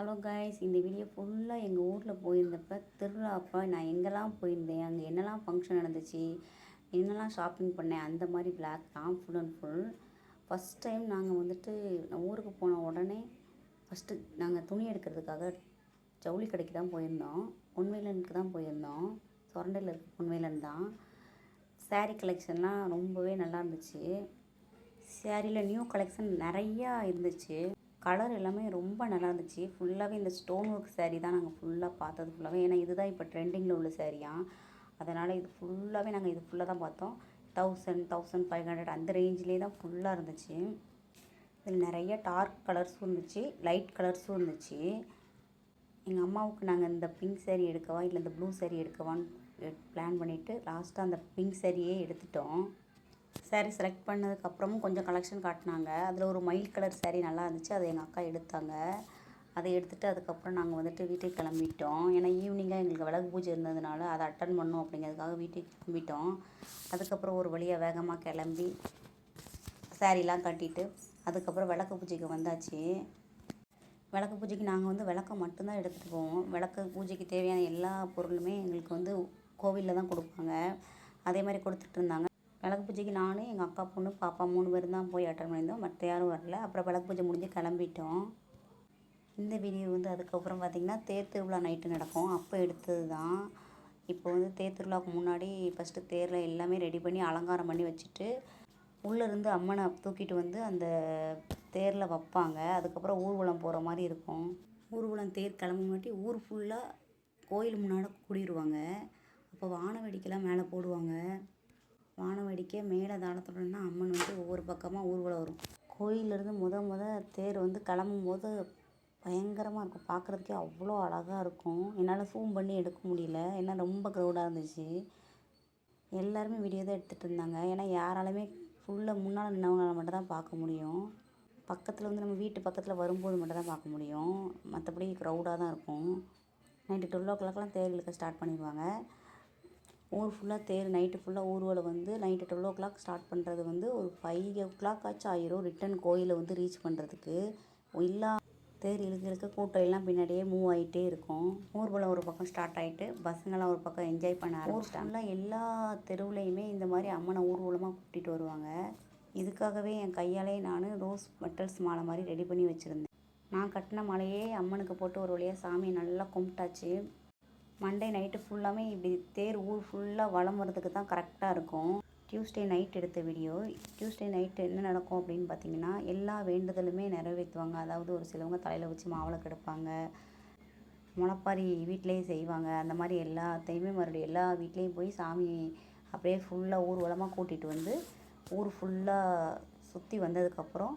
Hello guys, இந்த video ஃபுல்லாக எங்கள் ஊரில் போயிருந்தப்போ திருவிழா அப்போ நான் எங்கெல்லாம் போயிருந்தேன், அங்கே என்னெல்லாம் ஃபங்க்ஷன் நடந்துச்சு, என்னெல்லாம் ஷாப்பிங் பண்ணேன், அந்த மாதிரி பிளாக் தான் full and full. First time நாங்கள் வந்துட்டு ஊருக்கு போன உடனே ஃபஸ்ட்டு நாங்கள் துணி எடுக்கிறதுக்காக ஜவுளி கடைக்கு தான் போயிருந்தோம். பொன்வேலனுக்கு தான் போயிருந்தோம். சொரண்டையில் இருக்க பொன்வேலன் தான். சாரீ கலெக்ஷன்லாம் ரொம்பவே நல்லா இருந்துச்சு. சாரியில் நியூ கலெக்ஷன் நிறையா இருந்துச்சு. கலர் எல்லாமே ரொம்ப நல்லா இருந்துச்சு. ஃபுல்லாகவே இந்த ஸ்டோன் ஒர்க் சாரீ தான் நாங்கள் ஃபுல்லாக பார்த்தது ஃபுல்லாகவே. ஏன்னா இதுதான் இப்போ ட்ரெண்டிங்கில் உள்ள சாரியாக. அதனால் இது ஃபுல்லாகவே நாங்கள் இது ஃபுல்லாக தான் பார்த்தோம். 1000, 1500 அந்த ரேஞ்சிலே தான் ஃபுல்லாக இருந்துச்சு. இதில் நிறைய டார்க் கலர்ஸும் இருந்துச்சு, லைட் கலர்ஸும் இருந்துச்சு. எங்கள் அம்மாவுக்கு நாங்கள் இந்த பிங்க் சாரீ எடுக்கவா இல்லை இந்த ப்ளூ சாரீ எடுக்கவான்னு பிளான் பண்ணிவிட்டு லாஸ்ட்டாக அந்த பிங்க் சாரியே எடுத்துட்டோம். சாரீ செலக்ட் பண்ணதுக்கப்புறமும் கொஞ்சம் கலெக்ஷன் காட்டினாங்க. அதில் ஒரு மயில் கலர் சாரீ நல்லா இருந்துச்சு. அதை எங்கள் அக்கா எடுத்தாங்க. அதை எடுத்துகிட்டு அதுக்கப்புறம் நாங்கள் வந்துட்டு வீட்டுக்கு கிளம்பிட்டோம். ஏன்னா ஈவினிங்காக எங்களுக்கு விளக்கு பூஜை இருந்ததுனால அதை அட்டன் பண்ணோம் அப்படிங்கிறதுக்காக வீட்டுக்கு கிளம்பிட்டோம். அதுக்கப்புறம் ஒரு வழியாக வேகமாக கிளம்பி சாரீலாம் கட்டிட்டு அதுக்கப்புறம் விளக்கு பூஜைக்கு வந்தாச்சு. விளக்கு பூஜைக்கு நாங்கள் வந்து விளக்கை மட்டும்தான் எடுத்துகிட்டு போவோம். விளக்கு பூஜைக்கு தேவையான எல்லா பொருளுமே எங்களுக்கு வந்து கோவிலில் தான் கொடுப்பாங்க. அதே மாதிரி கொடுத்துட்டு இருந்தாங்க. விளக்கு பூஜைக்கு நான், எங்கள் அக்கா பொண்ணு, பாப்பா 3 பேரும் தான் போய் அட்டன் பண்ணியிருந்தோம். மற்ற யாரும் வரல. அப்புறம் விளக்கு பூஜை முடிஞ்சு கிளம்பிட்டோம். இந்த வீடியோ வந்து அதுக்கப்புறம் பார்த்திங்கன்னா தேர் திருவிழா நைட்டு நடக்கும் அப்போ எடுத்தது தான். இப்போ வந்து தேர் திருவிழாவுக்கு முன்னாடி ஃபஸ்ட்டு தேரில் எல்லாமே ரெடி பண்ணி அலங்காரம் பண்ணி வச்சுட்டு உள்ளேருந்து அம்மனை தூக்கிட்டு வந்து அந்த தேரில் வைப்பாங்க. அதுக்கப்புறம் ஊர்வலம் போகிற மாதிரி இருக்கும். ஊர்வலம் தேர் கிளம்புமாட்டி ஊர் ஃபுல்லாக கோயில் முன்னாடி கூடிடுவாங்க. அப்போ வான வேடிக்கைலாம் மேலே போடுவாங்க. வான வேடிக்கை மேலே தாளத்துடனா அம்மன் வந்து ஒவ்வொரு பக்கமாக ஊர்வலம் வரும். கோயிலேருந்து முத தேர் வந்து கிளம்பும்போது பயங்கரமாக இருக்கும். பார்க்குறதுக்கே அவ்வளோ அழகாக இருக்கும். என்னால் ஜூம் பண்ணி எடுக்க முடியல, ஏன்னா ரொம்ப க்ரௌடாக இருந்துச்சு. எல்லாருமே வீடியோ தான் எடுத்துகிட்டு இருந்தாங்க. ஏன்னா யாராலுமே ஃபுல்லாக முன்னால் நின்றவங்களால மட்டும் தான் பார்க்க முடியும். பக்கத்தில் வந்து நம்ம வீட்டு பக்கத்தில் வரும்போது மட்டும் தான் பார்க்க முடியும். மற்றபடி க்ரௌடாக தான் இருக்கும். நைட்டு 12 o'clockலாம் தேர் இழுக்க ஸ்டார்ட் பண்ணிடுவாங்க. ஊர் ஃபுல்லாக தேர் நைட்டு ஃபுல்லாக ஊர்வலம் வந்து நைட்டு 12 o'clock ஸ்டார்ட் பண்ணுறது வந்து ஒரு 5 o'clock ஆச்சும் ஆயிரும் ரிட்டன் கோயிலை வந்து ரீச் பண்ணுறதுக்கு. எல்லா தேர் இழுக்க கூட்டம் எல்லாம் பின்னாடியே மூவ் ஆகிட்டே இருக்கும். ஊர்வலம் ஒரு பக்கம் ஸ்டார்ட் ஆகிட்டு பசங்களாம் ஒரு பக்கம் என்ஜாய் பண்ண ஆரம்பிச்சிட்டாங்க. எல்லா தெருவுலையுமே இந்த மாதிரி அம்மனை ஊர்வலமாக கூட்டிகிட்டு வருவாங்க. இதுக்காகவே என் கையாலே நான் ரோஸ் மெட்டல்ஸ் மாலை மாதிரி ரெடி பண்ணி வச்சுருந்தேன். நான் கட்டின மாலையே அம்மனுக்கு போட்டு ஒரு வழியாக சாமியை நல்லா கும்பிட்டாச்சு. மண்டே நைட்டு ஃபுல்லாமே இப்படி தேர் ஊர் ஃபுல்லாக வலம் வரதுக்கு தான் கரெக்டாக இருக்கும். டியூஸ்டே நைட் எடுத்த வீடியோ. டியூஸ்டே நைட்டு என்ன நடக்கும் அப்படின்னு பார்த்தீங்கன்னா எல்லா வேண்டுதலுமே நிறைவேற்றுவாங்க. அதாவது ஒரு சிலவங்க தலையில் வச்சு மாவிளக்கு எடுப்பாங்க, முளைப்பாரி வீட்டிலேயே செய்வாங்க. அந்த மாதிரி எல்லாத்தையுமே மறுபடியும் எல்லா வீட்லேயும் போய் சாமி அப்படியே ஃபுல்லாக ஊர்வலமாக கூட்டிகிட்டு வந்து ஊர் ஃபுல்லாக சுற்றி வந்ததுக்கப்புறம்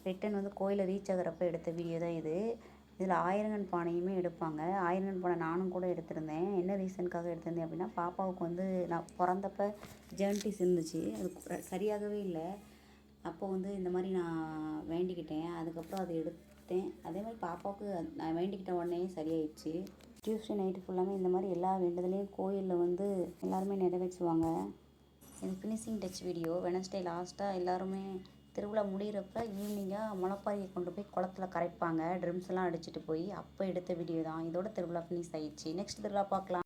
ரிட்டன் வந்து கோயிலை ரீச் ஆகிறப்ப எடுத்த வீடியோ தான் இது. இதில் ஆயிரங்கன் பானையுமே எடுப்பாங்க. ஆயிரங்கன் பானை நானும் கூட எடுத்திருந்தேன். என்ன ரீசனுக்காக எடுத்திருந்தேன் அப்படின்னா பாப்பாவுக்கு வந்து நான் பிறந்தப்ப ஜெர்ன்டிஸ் இருந்துச்சு. அது சரியாகவே இல்லை. அப்போ வந்து இந்த மாதிரி நான் வேண்டிக்கிட்டேன். அதுக்கப்புறம் அதை எடுத்தேன். அதே மாதிரி பாப்பாவுக்கு நான் வேண்டிக்கிட்ட உடனே சரியாயிடுச்சு. டியூஸ்டே நைட்டு ஃபுல்லாமே இந்த மாதிரி எல்லா வேண்டுதலையும் கோயிலில் வந்து எல்லாருமே நிறைவேற்றுவாங்க. இது ஃபினிஷிங் டச் வீடியோ. வெனஸ்டே லாஸ்ட்டாக எல்லாருமே திருவிழா முடிகிறப்ப ஈவினிங்காக முளைப்பாரியை கொண்டு போய் குளத்துல கரைப்பாங்க. ட்ரம்ஸ் எல்லாம் அடிச்சுட்டு போய் அப்போ எடுத்த வீடியோ தான். இதோட திருவிழா ஃபினிஷ் ஆயிடுச்சு. நெக்ஸ்ட் திருவிழா பார்க்கலாம்.